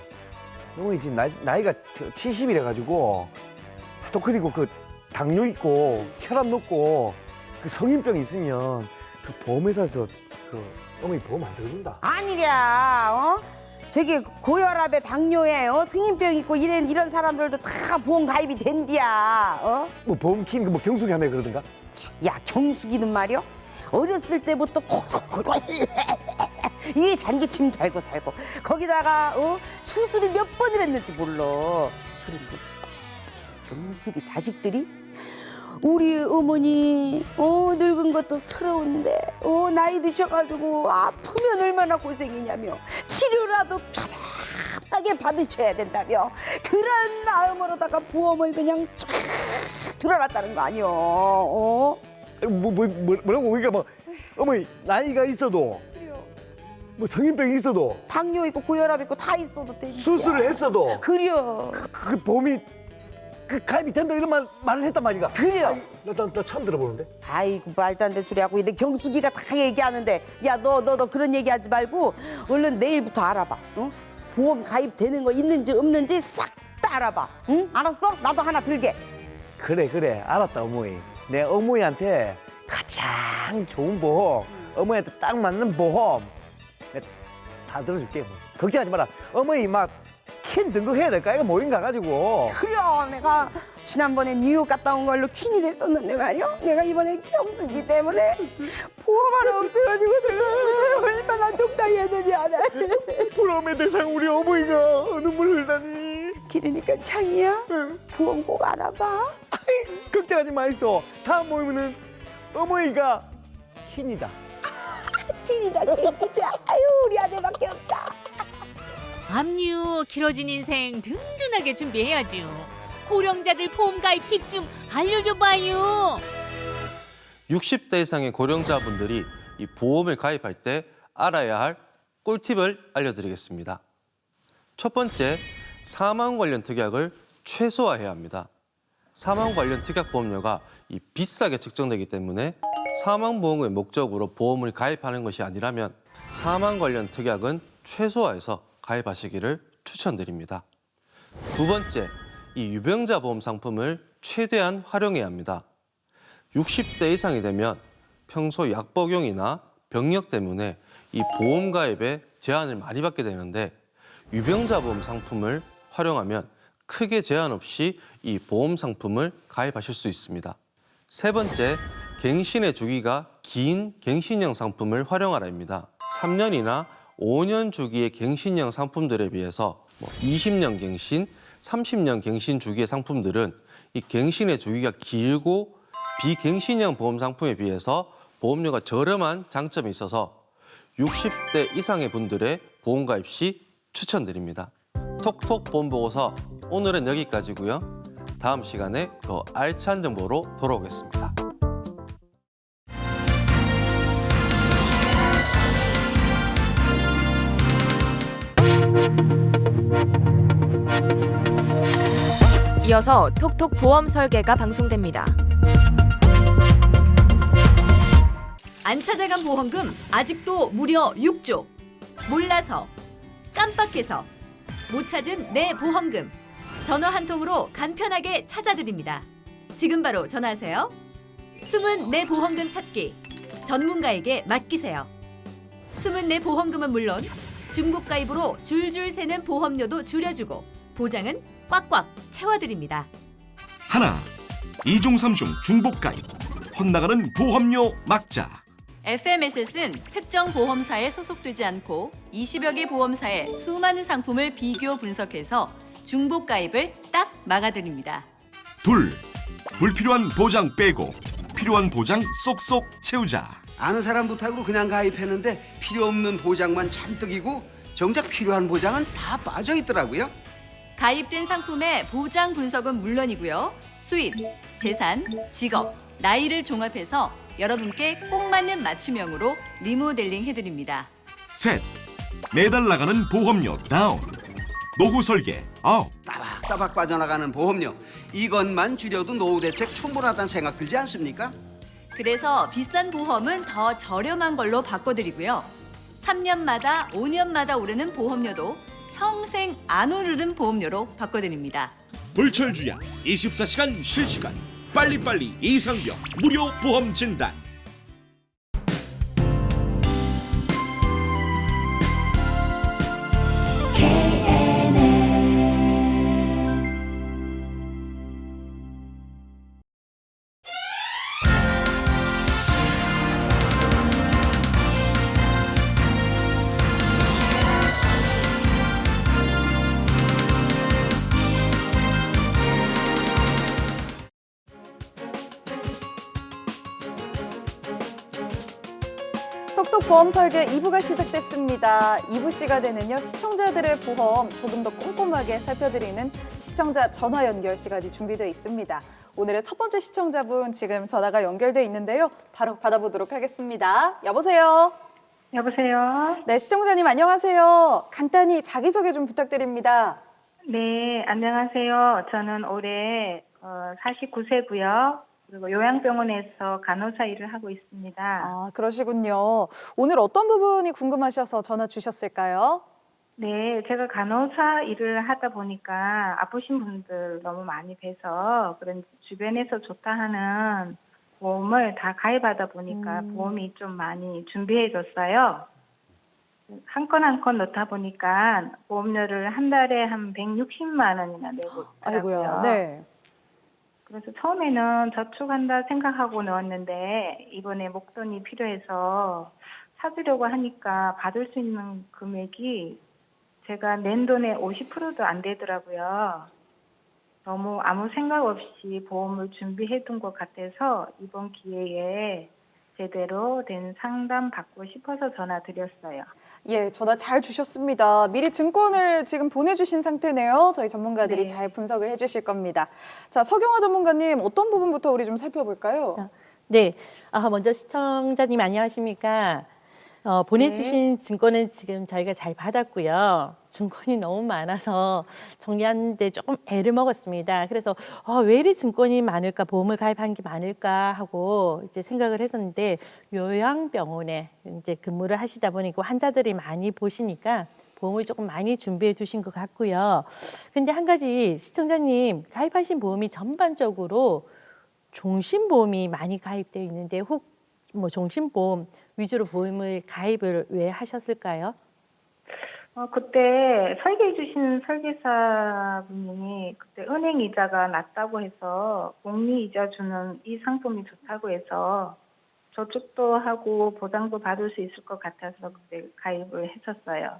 지금 나이가 70이래 가지고 또 그리고 그 당뇨 있고 혈압 높고 그 성인병 있으면 그 보험회사에서 그 어머니 보험 안 들어준다. 아니랴. 어? 저기 고혈압에 당뇨에 성인병 있고 이런 사람들도 다 보험 가입이 된디야. 어? 뭐 보험 킨 뭐 경숙이 하네 그러던가? 야 경숙이는 말이야 어렸을 때부터 이게 잔기침 달고 살고 거기다가 수술을 몇 번을 했는지 몰라. 그런데 경숙이 자식들이 우리 어머니 늙은 것도 서러운데 나이 드셔가지고 아프면 얼마나 고생이냐며 치료라도 편하게 받으셔야 된다며 그런 마음으로다가 보험을 그냥 쫙 들어놨다는 거 아니요. 뭐라고 그러니까 뭐 어머니 나이가 있어도 뭐 성인병이 있어도 당뇨 있고 고혈압 있고 다 있어도 돼. 수술을 했어도 그려. 그 보험이 그 가입이 된다 이런 말을 했단 말이가. 그래요. 나 처음 들어보는데. 아이고 말도 안 되는 소리 하고 근데 경숙이가 다 얘기하는데 야 너 그런 얘기하지 말고 얼른 내일부터 알아봐. 응? 보험 가입되는 거 있는지 없는지 싹 다 알아봐. 응? 알았어? 나도 하나 들게. 그래 알았다 어머니. 내 어머니한테 가장 좋은 보험, 어머니한테 딱 맞는 보험 내가 다 들어줄게. 뭐. 걱정하지 마라. 어머니 막 퀸 등극해야 될까? 이거 모임 가가지고. 그래 내가 지난번에 뉴욕 갔다 온 걸로 퀸이 됐었는데 말이야 내가 이번에 경숙이 때문에 보험 하나 없어가지고 내가 얼마나 속상했는지 알아. 보험의 대상 우리 어머니가 눈물 흘다니. 그러니까 창이야 보험 꼭 알아봐. 걱정하지 마이소. 다음 모임은 어머니가 퀸이다. 퀸이다 퀸. 그치? 아유 우리 아들밖에 없다. 압류 길어진 인생 든든하게 준비해야죠. 고령자들 보험 가입 팁 좀 알려줘봐요. 60대 이상의 고령자분들이 이 보험을 가입할 때 알아야 할 꿀팁을 알려드리겠습니다. 첫 번째, 사망 관련 특약을 최소화해야 합니다. 사망 관련 특약 보험료가 비싸게 측정되기 때문에 사망보험의 목적으로 보험을 가입하는 것이 아니라면 사망 관련 특약은 최소화해서 가입하시기를 추천드립니다. 두 번째, 이 유병자 보험 상품을 최대한 활용해야 합니다. 60대 이상이 되면 평소 약 복용이나 병력 때문에 이 보험 가입에 제한을 많이 받게 되는데 유병자 보험 상품을 활용하면 크게 제한 없이 이 보험 상품을 가입하실 수 있습니다. 세 번째, 갱신의 주기가 긴 갱신형 상품을 활용하라입니다. 3년이나 5년 주기의 갱신형 상품들에 비해서 20년 갱신, 30년 갱신 주기의 상품들은 이 갱신의 주기가 길고 비갱신형 보험 상품에 비해서 보험료가 저렴한 장점이 있어서 60대 이상의 분들의 보험 가입 시 추천드립니다. 톡톡 보험 보고서 오늘은 여기까지고요. 다음 시간에 더 알찬 정보로 돌아오겠습니다. 이어서 톡톡 보험 설계가 방송됩니다. 안 찾아간 보험금 아직도 무려 6조. 몰라서, 깜빡해서 못 찾은 내 보험금. 전화 한 통으로 간편하게 찾아드립니다. 지금 바로 전화하세요. 숨은 내 보험금 찾기. 전문가에게 맡기세요. 숨은 내 보험금은 물론 중복 가입으로 줄줄 새는 보험료도 줄여주고 보장은 꽉꽉 채워드립니다. 하나, 2중 3중 중복 가입, 헛나가는 보험료 막자. FMSS는 특정 보험사에 소속되지 않고 20여 개 보험사의 수많은 상품을 비교 분석해서 중복 가입을 딱 막아드립니다. 둘, 불필요한 보장 빼고 필요한 보장 쏙쏙 채우자. 아는 사람 부탁으로 그냥 가입했는데 필요 없는 보장만 잔뜩이고 정작 필요한 보장은 다 빠져 있더라고요. 가입된 상품의 보장 분석은 물론이고요. 수입, 재산, 직업, 나이를 종합해서 여러분께 꼭 맞는 맞춤형으로 리모델링 해드립니다. 셋, 매달 나가는 보험료 다운. 노후 설계 아웃. 따박따박 빠져나가는 보험료. 이것만 줄여도 노후 대책 충분하다는 생각 들지 않습니까? 그래서 비싼 보험은 더 저렴한 걸로 바꿔드리고요. 3년마다 5년마다 오르는 보험료도 평생 안 오르는 보험료로 바꿔드립니다. 불철주야 24시간 실시간 빨리빨리 이상병 무료 보험 진단. 톡톡 보험 설계 2부가 시작됐습니다. 2부 시간에는요, 시청자들의 보험 조금 더 꼼꼼하게 살펴드리는 시청자 전화 연결 시간이 준비되어 있습니다. 오늘의 첫 번째 시청자분 지금 전화가 연결돼 있는데요. 바로 받아보도록 하겠습니다. 여보세요? 여보세요? 네, 시청자님 안녕하세요. 간단히 자기소개 좀 부탁드립니다. 네, 안녕하세요. 저는 올해 49세고요. 그리고 요양병원에서 간호사 일을 하고 있습니다. 아, 그러시군요. 오늘 어떤 부분이 궁금하셔서 전화 주셨을까요? 네, 제가 간호사 일을 하다 보니까 아프신 분들 너무 많이 뵈서 그런 주변에서 좋다 하는 보험을 다 가입하다 보니까 보험이 좀 많이 준비해줬어요. 한 건 한 건 넣다 보니까 보험료를 한 달에 한 160만 원이나 내고 있더라고요. 아이고야, 네. 그래서 처음에는 저축한다 생각하고 넣었는데 이번에 목돈이 필요해서 찾으려고 하니까 받을 수 있는 금액이 제가 낸 돈의 50%도 안 되더라고요. 너무 아무 생각 없이 보험을 준비해 둔 것 같아서 이번 기회에 제대로 된 상담 받고 싶어서 전화드렸어요. 예, 전화 잘 주셨습니다. 미리 증권을 지금 보내주신 상태네요. 저희 전문가들이 네. 잘 분석을 해주실 겁니다. 자, 서경화 전문가님, 어떤 부분부터 우리 좀 살펴볼까요? 네, 먼저 시청자님 안녕하십니까? 보내주신 증권은 지금 저희가 잘 받았고요. 증권이 너무 많아서 정리하는데 조금 애를 먹었습니다. 그래서 왜 이리 증권이 많을까, 보험을 가입한 게 많을까 하고 이제 생각을 했었는데 요양병원에 이제 근무를 하시다 보니까 환자들이 많이 보시니까 보험을 조금 많이 준비해 주신 것 같고요. 근데 한 가지 시청자님 가입하신 보험이 전반적으로 종신보험이 많이 가입되어 있는데 혹 종신보험 위주로 보험을 가입을 왜 하셨을까요? 그때 설계해 주신 설계사분이 그때 은행 이자가 낮다고 해서 복리 이자 주는 이 상품이 좋다고 해서 저축도 하고 보장도 받을 수 있을 것 같아서 그때 가입을 했었어요.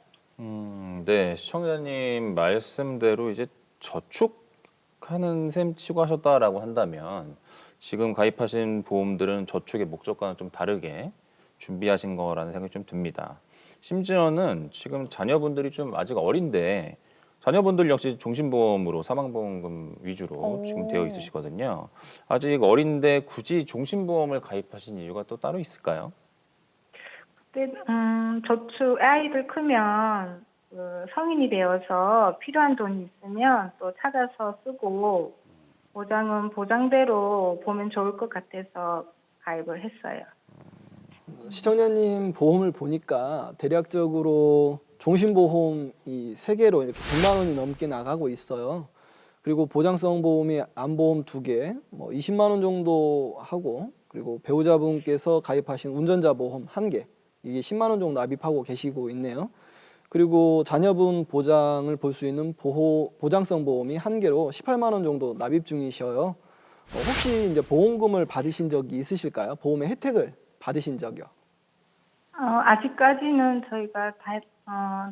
네, 시청자님 말씀대로 이제 저축하는 셈 치고 하셨다라고 한다면 지금 가입하신 보험들은 저축의 목적과는 좀 다르게 준비하신 거라는 생각이 좀 듭니다. 심지어는 지금 자녀분들이 좀 아직 어린데 자녀분들 역시 종신보험으로 사망보험금 위주로 지금 되어 있으시거든요. 아직 어린데 굳이 종신보험을 가입하신 이유가 또 따로 있을까요? 그때 저축 아이들 크면 성인이 되어서 필요한 돈이 있으면 또 찾아서 쓰고 보장은 보장대로 보면 좋을 것 같아서 가입을 했어요. 시청자님 보험을 보니까 대략적으로 종신보험이 3개로 이렇게 100만 원이 넘게 나가고 있어요. 그리고 보장성 보험이 암보험 2개, 뭐 20만 원 정도 하고, 그리고 배우자분께서 가입하신 운전자 보험 1개, 이게 10만 원 정도 납입하고 계시고 있네요. 그리고 자녀분 보장을 볼 수 있는 보장성 보험이 1개로 18만 원 정도 납입 중이셔요. 혹시 이제 보험금을 받으신 적이 있으실까요? 보험의 혜택을 받으신 적이요? 아직까지는 저희가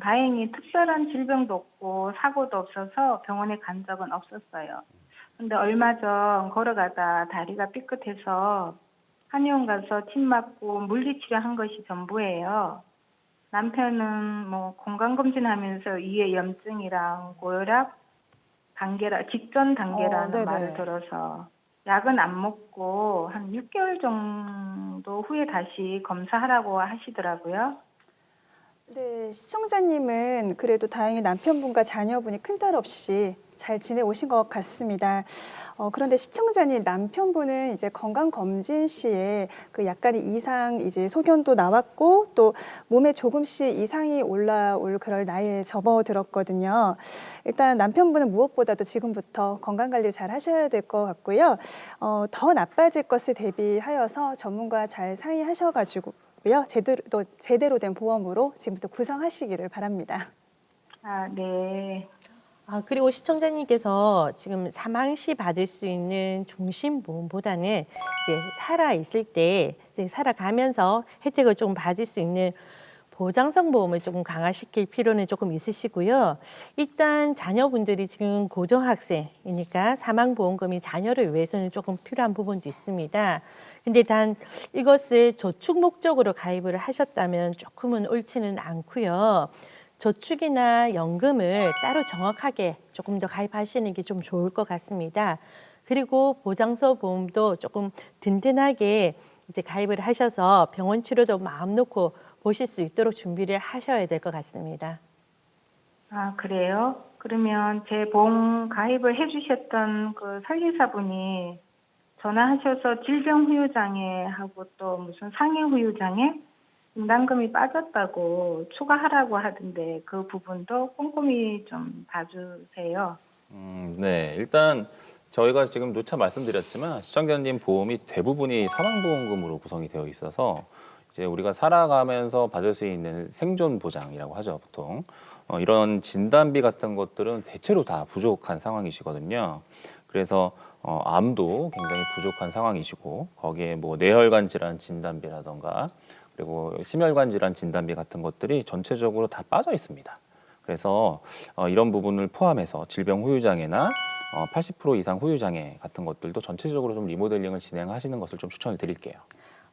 다행히 특별한 질병도 없고 사고도 없어서 병원에 간 적은 없었어요. 근데 얼마 전 걸어가다 다리가 삐끗해서 한의원 가서 침 맞고 물리치료한 것이 전부예요. 남편은 뭐 건강검진하면서 위에 염증이랑 고혈압 직전 단계라는 네네. 말을 들어서 약은 안 먹고 한 6개월 정도 후에 다시 검사하라고 하시더라고요. 네, 시청자님은 그래도 다행히 남편분과 자녀분이 큰딸 없이 잘 지내오신 것 같습니다. 그런데 시청자님 남편분은 이제 건강검진 시에 그 약간의 이상 이제 소견도 나왔고 또 몸에 조금씩 이상이 올라올 그럴 나이에 접어들었거든요. 일단 남편분은 무엇보다도 지금부터 건강관리 잘 하셔야 될 것 같고요. 더 나빠질 것을 대비하여서 전문가 잘 상의하셔가지고 제대로 된 보험으로 지금부터 구성하시기를 바랍니다. 네. 그리고 시청자님께서 지금 사망 시 받을 수 있는 종신보험보다는 이제 살아있을 때, 이제 살아가면서 혜택을 좀 받을 수 있는 보장성 보험을 조금 강화시킬 필요는 조금 있으시고요. 일단 자녀분들이 지금 고등학생이니까 사망보험금이 자녀를 위해서는 조금 필요한 부분도 있습니다. 근데 단 이것을 저축 목적으로 가입을 하셨다면 조금은 옳지는 않고요. 저축이나 연금을 따로 정확하게 조금 더 가입하시는 게 좀 좋을 것 같습니다. 그리고 보장서 보험도 조금 든든하게 이제 가입을 하셔서 병원 치료도 마음 놓고 보실 수 있도록 준비를 하셔야 될 것 같습니다. 그래요? 그러면 제 보험 가입을 해주셨던 그 설계사분이 전화하셔서 질병후유장애하고 또 무슨 상해후유장애 분담금이 빠졌다고 추가하라고 하던데 그 부분도 꼼꼼히 좀 봐주세요. 네, 일단 저희가 지금 누차 말씀드렸지만 시청자님 보험이 대부분이 사망보험금으로 구성이 되어 있어서 이제 우리가 살아가면서 받을 수 있는 생존 보장이라고 하죠, 보통. 이런 진단비 같은 것들은 대체로 다 부족한 상황이시거든요. 그래서 암도 굉장히 부족한 상황이시고 거기에 뭐 뇌혈관 질환 진단비라던가 그리고 심혈관 질환 진단비 같은 것들이 전체적으로 다 빠져 있습니다. 그래서 이런 부분을 포함해서 질병 후유장애나 80% 이상 후유장애 같은 것들도 전체적으로 좀 리모델링을 진행하시는 것을 좀 추천을 드릴게요.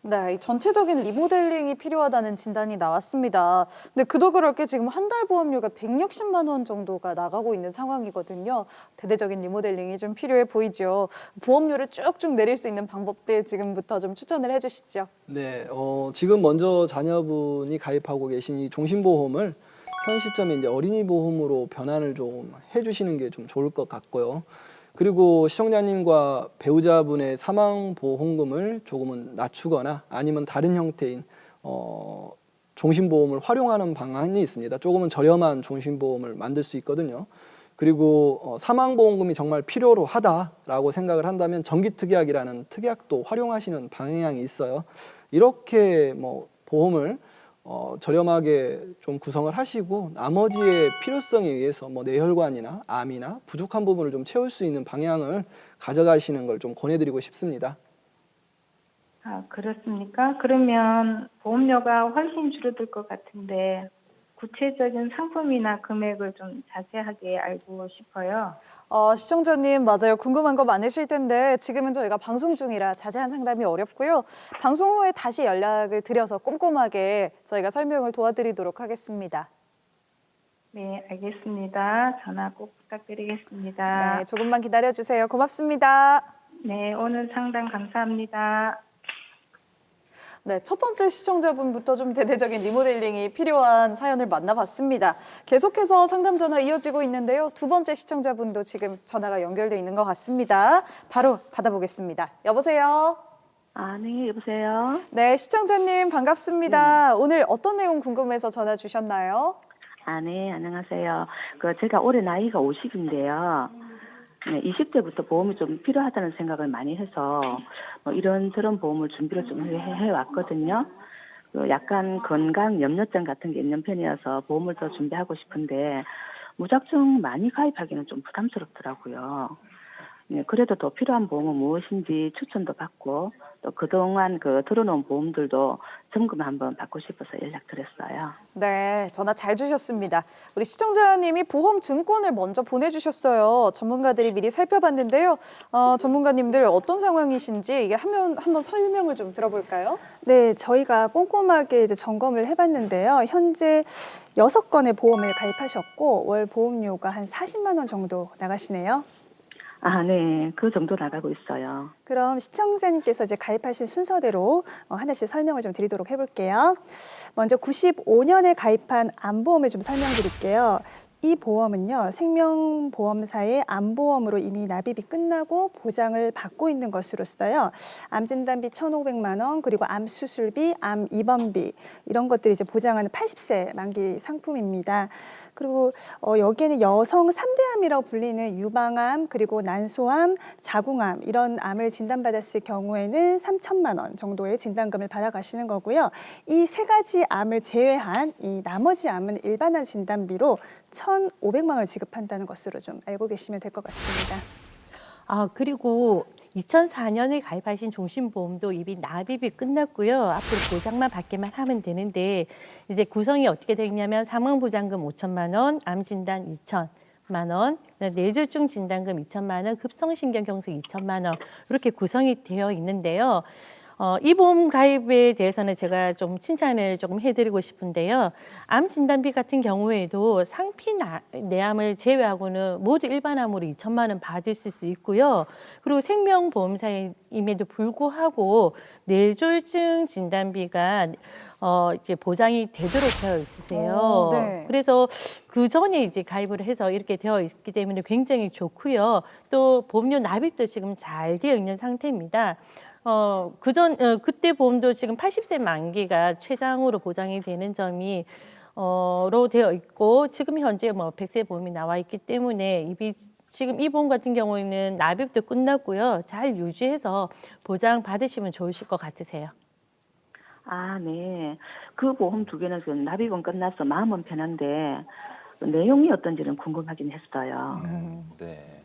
네, 이 전체적인 리모델링이 필요하다는 진단이 나왔습니다. 근데 그도 그럴 게 지금 한 달 보험료가 160만 원 정도가 나가고 있는 상황이거든요. 대대적인 리모델링이 좀 필요해 보이죠. 보험료를 쭉쭉 내릴 수 있는 방법들 지금부터 좀 추천을 해주시죠. 네, 지금 먼저 자녀분이 가입하고 계신 이 종신보험을 현 시점에 이제 어린이 보험으로 변환을 좀 해주시는 게 좀 좋을 것 같고요. 그리고 시청자님과 배우자분의 사망보험금을 조금은 낮추거나 아니면 다른 형태인 종신보험을 활용하는 방안이 있습니다. 조금은 저렴한 종신보험을 만들 수 있거든요. 그리고 사망보험금이 정말 필요로 하다라고 생각을 한다면 정기특약이라는 특약도 활용하시는 방향이 있어요. 이렇게 뭐 보험을 저렴하게 좀 구성을 하시고 나머지의 필요성에 의해서 뭐 뇌혈관이나 암이나 부족한 부분을 좀 채울 수 있는 방향을 가져가시는 걸 좀 권해드리고 싶습니다. 그렇습니까? 그러면 보험료가 훨씬 줄어들 것 같은데 구체적인 상품이나 금액을 좀 자세하게 알고 싶어요. 시청자님 맞아요. 궁금한 거 많으실 텐데 지금은 저희가 방송 중이라 자세한 상담이 어렵고요. 방송 후에 다시 연락을 드려서 꼼꼼하게 저희가 설명을 도와드리도록 하겠습니다. 네, 알겠습니다. 전화 꼭 부탁드리겠습니다. 네, 조금만 기다려주세요. 고맙습니다. 네, 오늘 상담 감사합니다. 네, 첫 번째 시청자분부터 좀 대대적인 리모델링이 필요한 사연을 만나봤습니다. 계속해서 상담 전화 이어지고 있는데요. 두 번째 시청자분도 지금 전화가 연결돼 있는 것 같습니다. 바로 받아보겠습니다. 여보세요? 네, 여보세요? 네, 시청자님 반갑습니다. 오늘 어떤 내용 궁금해서 전화 주셨나요? 네, 안녕하세요. 제가 올해 나이가 50인데요. 네, 20대부터 보험이 좀 필요하다는 생각을 많이 해서 이런저런 보험을 준비를 좀 해왔거든요. 약간 건강 염려증 같은 게 있는 편이어서 보험을 더 준비하고 싶은데 무작정 많이 가입하기는 좀 부담스럽더라고요. 네, 그래도 더 필요한 보험은 무엇인지 추천도 받고 또 그동안 들어놓은 보험들도 점검 한번 받고 싶어서 연락드렸어요. 네, 전화 잘 주셨습니다. 우리 시청자님이 보험 증권을 먼저 보내주셨어요. 전문가들이 미리 살펴봤는데요. 전문가님들 어떤 상황이신지 이게 한번 설명을 좀 들어볼까요? 네, 저희가 꼼꼼하게 이제 점검을 해봤는데요. 현재 6건의 보험을 가입하셨고 월 보험료가 한 40만 원 정도 나가시네요. 네, 그 정도 나가고 있어요. 그럼 시청자님께서 이제 가입하신 순서대로 하나씩 설명을 좀 드리도록 해볼게요. 먼저 95년에 가입한 암보험을 좀 설명드릴게요. 이 보험은요, 생명보험사의 암보험으로 이미 납입이 끝나고 보장을 받고 있는 것으로서요. 암진단비 1,500만 원, 그리고 암수술비, 암입원비 이런 것들이 이제 보장하는 80세 만기 상품입니다. 그리고 여기에는 여성 3대암이라고 불리는 유방암, 그리고 난소암, 자궁암 이런 암을 진단받았을 경우에는 3천만 원 정도의 진단금을 받아가시는 거고요. 이 세 가지 암을 제외한 이 나머지 암은 일반암 진단비로 1,500만 원을 지급한다는 것으로 좀 알고 계시면 될 것 같습니다. 그리고 2004년에 가입하신 종신보험도 이미 납입이 끝났고요. 앞으로 보장만 받기만 하면 되는데 이제 구성이 어떻게 되어 있냐면 사망보장금 5천만 원, 암진단 2천만 원, 뇌졸중 진단금 2천만 원, 급성신경경색 2천만 원 이렇게 구성이 되어 있는데요. 이 보험 가입에 대해서는 제가 좀 칭찬을 조금 해드리고 싶은데요. 암 진단비 같은 경우에도 상피 내암을 제외하고는 모두 일반암으로 2천만 원 받을 수 있고요. 그리고 생명보험사임에도 불구하고 뇌졸중 진단비가 이제 보장이 되도록 되어 있으세요. 네. 그래서 그 전에 이제 가입을 해서 이렇게 되어 있기 때문에 굉장히 좋고요. 또 보험료 납입도 지금 잘 되어 있는 상태입니다. 그때 보험도 지금 80세 만기가 최장으로 보장이 되는 점이 로 되어 있고 지금 현재 100세 보험이 나와 있기 때문에 지금 이 보험 같은 경우에는 납입도 끝났고요. 잘 유지해서 보장 받으시면 좋으실 것 같으세요. 네. 그 보험 두 개는 지금 납입은 끝나서 마음은 편한데 내용이 어떤지는 궁금하긴 했어요. 네.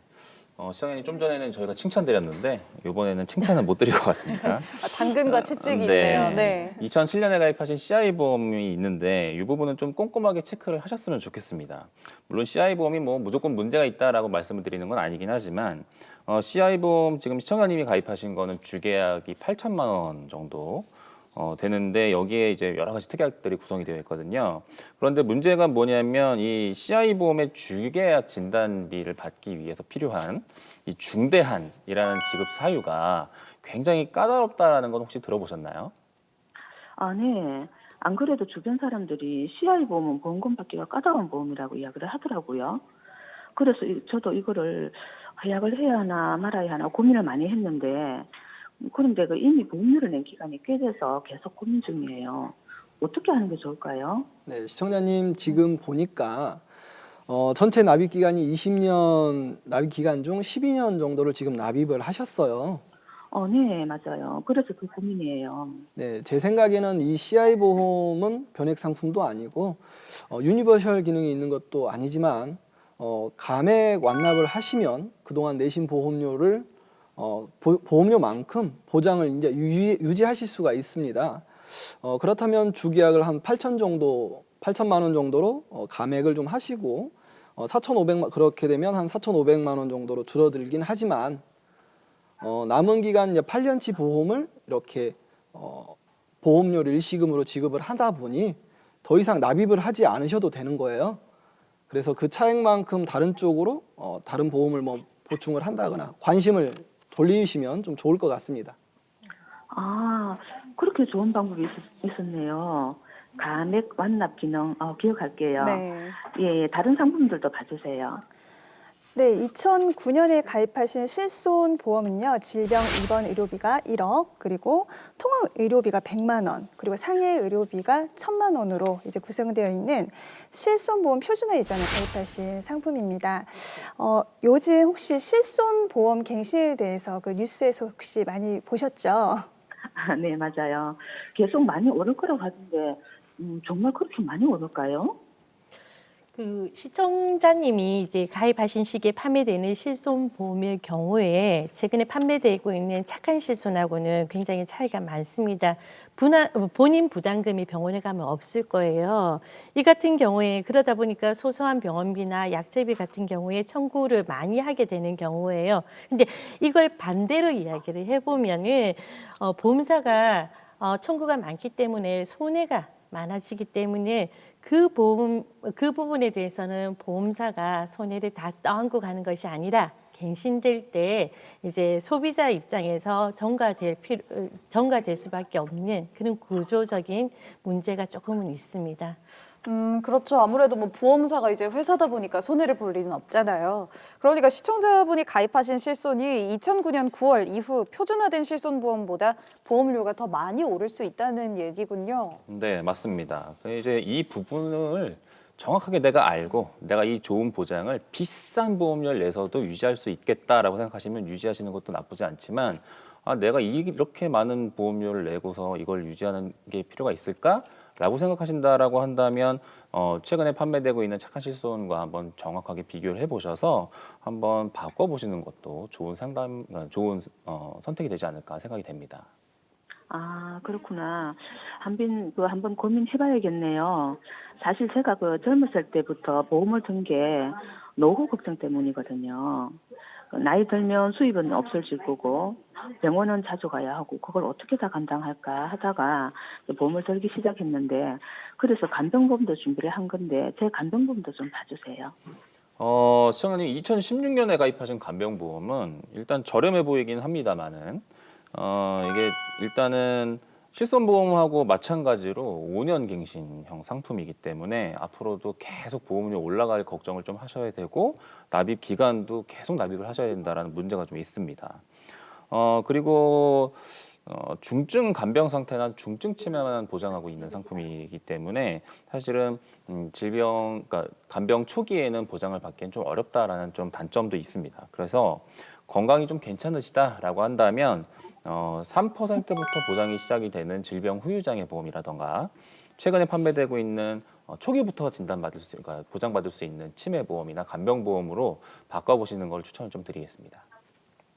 시장님 좀 전에는 저희가 칭찬드렸는데 이번에는 칭찬은 못 드릴 것 같습니다. 당근과 채찍이 있네요. 네. 2007년에 가입하신 CI 보험이 있는데 이 부분은 좀 꼼꼼하게 체크를 하셨으면 좋겠습니다. 물론 CI 보험이 무조건 문제가 있다라고 말씀을 드리는 건 아니긴 하지만 CI 보험 지금 시청자님이 가입하신 거는 주계약이 8천만 원 정도 되는데 여기에 이제 여러 가지 특약들이 구성이 되어 있거든요. 그런데 문제가 뭐냐면 이 CI 보험의 주계약 진단비를 받기 위해서 필요한 이 중대한이라는 지급 사유가 굉장히 까다롭다라는 건 혹시 들어보셨나요? 네. 안 그래도 주변 사람들이 CI 보험은 보험금 받기가 까다로운 보험이라고 이야기를 하더라고요. 그래서 저도 이거를 허약을 해야 하나 말아야 하나 고민을 많이 했는데 그런데 이미 보험료를 낸 기간이 꽤 돼서 계속 고민 중이에요. 어떻게 하는 게 좋을까요? 네, 시청자님 지금 보니까 전체 납입 기간이 20년 납입 기간 중 12년 정도를 지금 납입을 하셨어요. 네, 맞아요. 그래서 그 고민이에요. 네, 제 생각에는 이 CI 보험은 변액 상품도 아니고 유니버셜 기능이 있는 것도 아니지만 감액 완납을 하시면 그동안 내신 보험료를 보험료만큼 보장을 이제 유지하실 수가 있습니다. 그렇다면 주계약을 한 8천만 원 정도로 감액을 좀 하시고 4,500만 그렇게 되면 한 4,500만 원 정도로 줄어들긴 하지만 남은 기간 이제 8년치 보험을 이렇게 보험료를 일시금으로 지급을 하다 보니 더 이상 납입을 하지 않으셔도 되는 거예요. 그래서 그 차액만큼 다른 쪽으로 다른 보험을 보충을 한다거나 관심을 돌리시면 좀 좋을 것 같습니다. 그렇게 좋은 방법이 있었네요. 가맥 완납 기능 기억할게요. 네. 예, 다른 상품들도 봐주세요. 네, 2009년에 가입하신 실손보험은요, 질병 입원 의료비가 1억, 그리고 통합 의료비가 100만 원, 그리고 상해 의료비가 1,000만 원으로 이제 구성되어 있는 실손보험 표준화 이전에 가입하신 상품입니다. 요즘 혹시 실손보험 갱신에 대해서 그 뉴스에서 혹시 많이 보셨죠? 네, 맞아요. 계속 많이 오를 거라고 하던데 정말 그렇게 많이 오를까요? 그 시청자님이 이제 가입하신 시기에 판매되는 실손보험의 경우에 최근에 판매되고 있는 착한 실손하고는 굉장히 차이가 많습니다. 본인 부담금이 병원에 가면 없을 거예요. 이 같은 경우에 그러다 보니까 소소한 병원비나 약제비 같은 경우에 청구를 많이 하게 되는 경우예요. 근데 이걸 반대로 이야기를 해보면은 보험사가 청구가 많기 때문에 손해가 많아지기 때문에 그 부분에 대해서는 보험사가 손해를 다 떠안고 가는 것이 아니라 갱신될 때 이제 소비자 입장에서 전가될 수밖에 없는 그런 구조적인 문제가 조금은 있습니다. 그렇죠. 아무래도 뭐 보험사가 이제 회사다 보니까 손해를 볼 리는 없잖아요. 그러니까 시청자분이 가입하신 실손이 2009년 9월 이후 표준화된 실손보험보다 보험료가 더 많이 오를 수 있다는 얘기군요. 네, 맞습니다. 이제 이 부분을 정확하게 내가 알고 내가 이 좋은 보장을 비싼 보험료를 내서도 유지할 수 있겠다라고 생각하시면 유지하시는 것도 나쁘지 않지만 내가 이렇게 많은 보험료를 내고서 이걸 유지하는 게 필요가 있을까라고 생각하신다라고 한다면 최근에 판매되고 있는 착한 실손과 한번 정확하게 비교를 해보셔서 한번 바꿔보시는 것도 좋은 선택이 되지 않을까 생각이 됩니다. 아, 그렇구나. 한번 고민해봐야겠네요. 사실 제가 젊었을 때부터 보험을 든 게 노후 걱정 때문이거든요. 나이 들면 수입은 없어질 거고 병원은 자주 가야 하고 그걸 어떻게 다 감당할까 하다가 보험을 들기 시작했는데 그래서 간병보험도 준비를 한 건데 제 간병보험도 좀 봐주세요. 시청자님 2016년에 가입하신 간병보험은 일단 저렴해 보이긴 합니다만은 이게 일단은 실손보험하고 마찬가지로 5년 갱신형 상품이기 때문에 앞으로도 계속 보험료 올라갈 걱정을 좀 하셔야 되고 납입 기간도 계속 납입을 하셔야 된다는 문제가 좀 있습니다. 그리고 중증 간병 상태나 중증 치매만 보장하고 있는 상품이기 때문에 사실은 그러니까 간병 초기에는 보장을 받기엔 좀 어렵다라는 좀 단점도 있습니다. 그래서 건강이 좀 괜찮으시다라고 한다면 3%부터 보장이 시작이 되는 질병 후유장애 보험이라던가 최근에 판매되고 있는 초기부터 그러니까 보장받을 수 있는 치매 보험이나 간병 보험으로 바꿔보시는 걸 추천을 좀 드리겠습니다.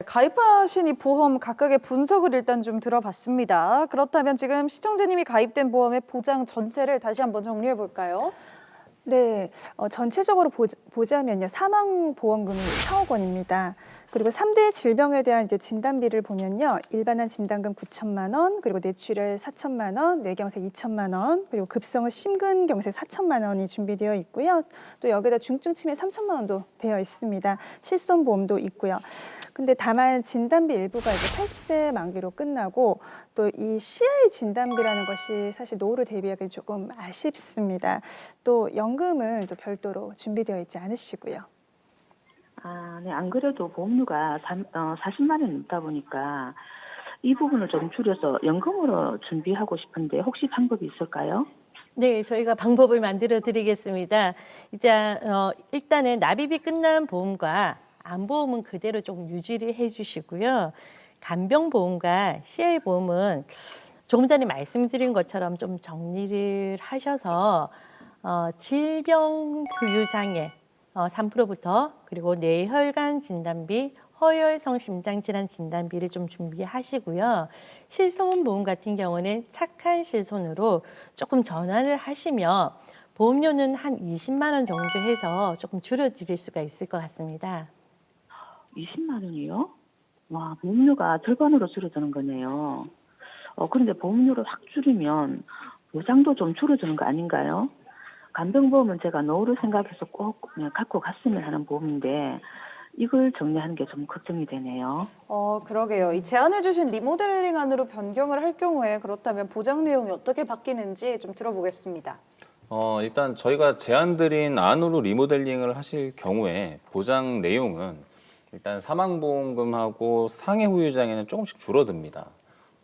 가입하신 이 보험 각각의 분석을 일단 좀 들어봤습니다. 그렇다면 지금 시청자님이 가입된 보험의 보장 전체를 다시 한번 정리해 볼까요? 네, 전체적으로 보자면요, 사망보험금이 4억 원입니다. 그리고 3대 질병에 대한 이제 진단비를 보면요, 일반한 진단금 9천만 원, 그리고 뇌출혈 4천만 원, 뇌경색 2천만 원, 그리고 급성의 심근경색 4천만 원이 준비되어 있고요. 또 여기다 중증치매 3천만 원도 되어 있습니다. 실손보험도 있고요. 근데 다만 진단비 일부가 이제 80세 만기로 끝나고 또 이 CI 진단비라는 것이 사실 노후를 대비하기 조금 아쉽습니다. 또 연금은 또 별도로 준비되어 있지 않으시고요. 아, 네. 안 그래도 보험료가 40만 원 넘다 보니까 이 부분을 좀 줄여서 연금으로 준비하고 싶은데 혹시 방법이 있을까요? 네, 저희가 방법을 만들어 드리겠습니다. 이제 일단은 납입이 끝난 보험과 암보험은 그대로 좀 유지를 해주시고요. 간병보험과 CI보험은 조금 전에 말씀드린 것처럼 좀 정리를 하셔서 질병 후유장애 3%부터 그리고 뇌혈관 진단비, 허혈성 심장질환 진단비를 좀 준비하시고요. 실손보험 같은 경우는 착한 실손으로 조금 전환을 하시면 보험료는 한 20만 원 정도 해서 조금 줄여드릴 수가 있을 것 같습니다. 20만 원이요? 와, 보험료가 절반으로 줄어드는 거네요. 그런데 보험료를 확 줄이면 보장도 좀 줄어드는 거 아닌가요? 간병보험은 제가 노후를 생각해서 꼭 갖고 갔으면 하는 보험인데 이걸 정리하는 게 좀 걱정이 되네요. 그러게요. 이 제안해주신 리모델링 안으로 변경을 할 경우에 그렇다면 보장 내용이 어떻게 바뀌는지 좀 들어보겠습니다. 일단 저희가 제안드린 안으로 리모델링을 하실 경우에 보장 내용은 일단 사망보험금하고 상해 후유장애는 조금씩 줄어듭니다.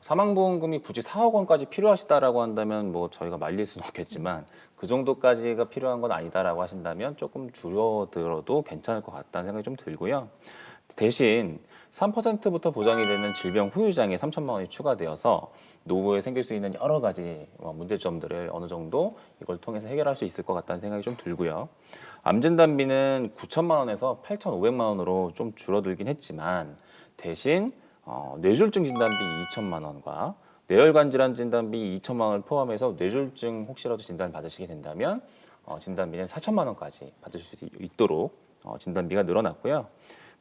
사망보험금이 굳이 4억 원까지 필요하시다라고 한다면 뭐 저희가 말릴 수는 없겠지만 그 정도까지가 필요한 건 아니다라고 하신다면 조금 줄어들어도 괜찮을 것 같다는 생각이 좀 들고요. 대신 3%부터 보장이 되는 질병 후유장애 3천만 원이 추가되어서 노후에 생길 수 있는 여러 가지 문제점들을 어느 정도 이걸 통해서 해결할 수 있을 것 같다는 생각이 좀 들고요. 암진단비는 9천만 원에서 8,500만 원으로 좀 줄어들긴 했지만 대신 뇌졸중 진단비 2천만 원과 뇌혈관 질환 진단비 2천만 원을 포함해서 뇌졸중 혹시라도 진단 받으시게 된다면 진단비는 4천만 원까지 받으실 수 있도록 진단비가 늘어났고요.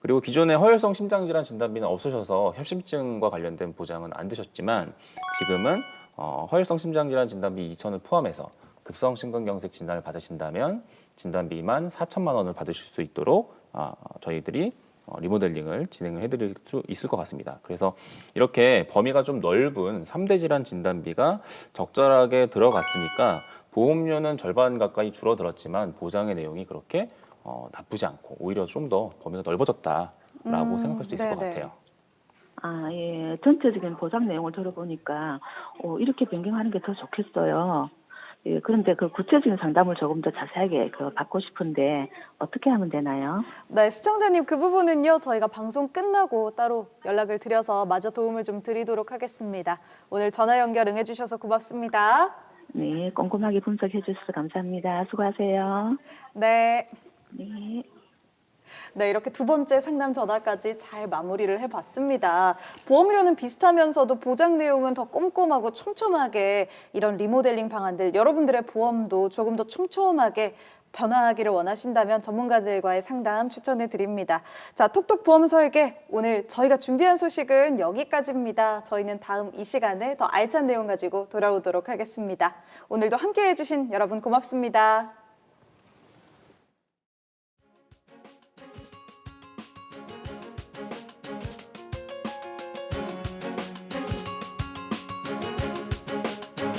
그리고 기존의 허혈성 심장질환 진단비는 없으셔서 협심증과 관련된 보장은 안 되셨지만 지금은 허혈성 심장질환 진단비 2천을 포함해서 급성 심근경색 진단을 받으신다면 진단비만 4천만 원을 받으실 수 있도록 저희들이 리모델링을 진행을 해드릴 수 있을 것 같습니다. 그래서 이렇게 범위가 좀 넓은 3대 질환 진단비가 적절하게 들어갔으니까 보험료는 절반 가까이 줄어들었지만 보장의 내용이 그렇게 나쁘지 않고 오히려 좀 더 범위가 넓어졌다라고 생각할 수 있을 것 같아요. 예. 전체적인 보장 내용을 들어보니까 이렇게 변경하는 게 더 좋겠어요. 예, 그런데 그 구체적인 상담을 조금 더 자세하게 받고 싶은데 어떻게 하면 되나요? 네, 시청자님 그 부분은요. 저희가 방송 끝나고 따로 연락을 드려서 마저 도움을 좀 드리도록 하겠습니다. 오늘 전화 연결 응해주셔서 고맙습니다. 네, 꼼꼼하게 분석해 주셔서 감사합니다. 수고하세요. 네. 네. 네, 이렇게 두 번째 상담 전화까지 잘 마무리를 해봤습니다. 보험료는 비슷하면서도 보장 내용은 더 꼼꼼하고 촘촘하게 이런 리모델링 방안들 여러분들의 보험도 조금 더 촘촘하게 변화하기를 원하신다면 전문가들과의 상담 추천해 드립니다. 자, 톡톡 보험 설계 오늘 저희가 준비한 소식은 여기까지입니다. 저희는 다음 이 시간에 더 알찬 내용 가지고 돌아오도록 하겠습니다. 오늘도 함께해 주신 여러분 고맙습니다.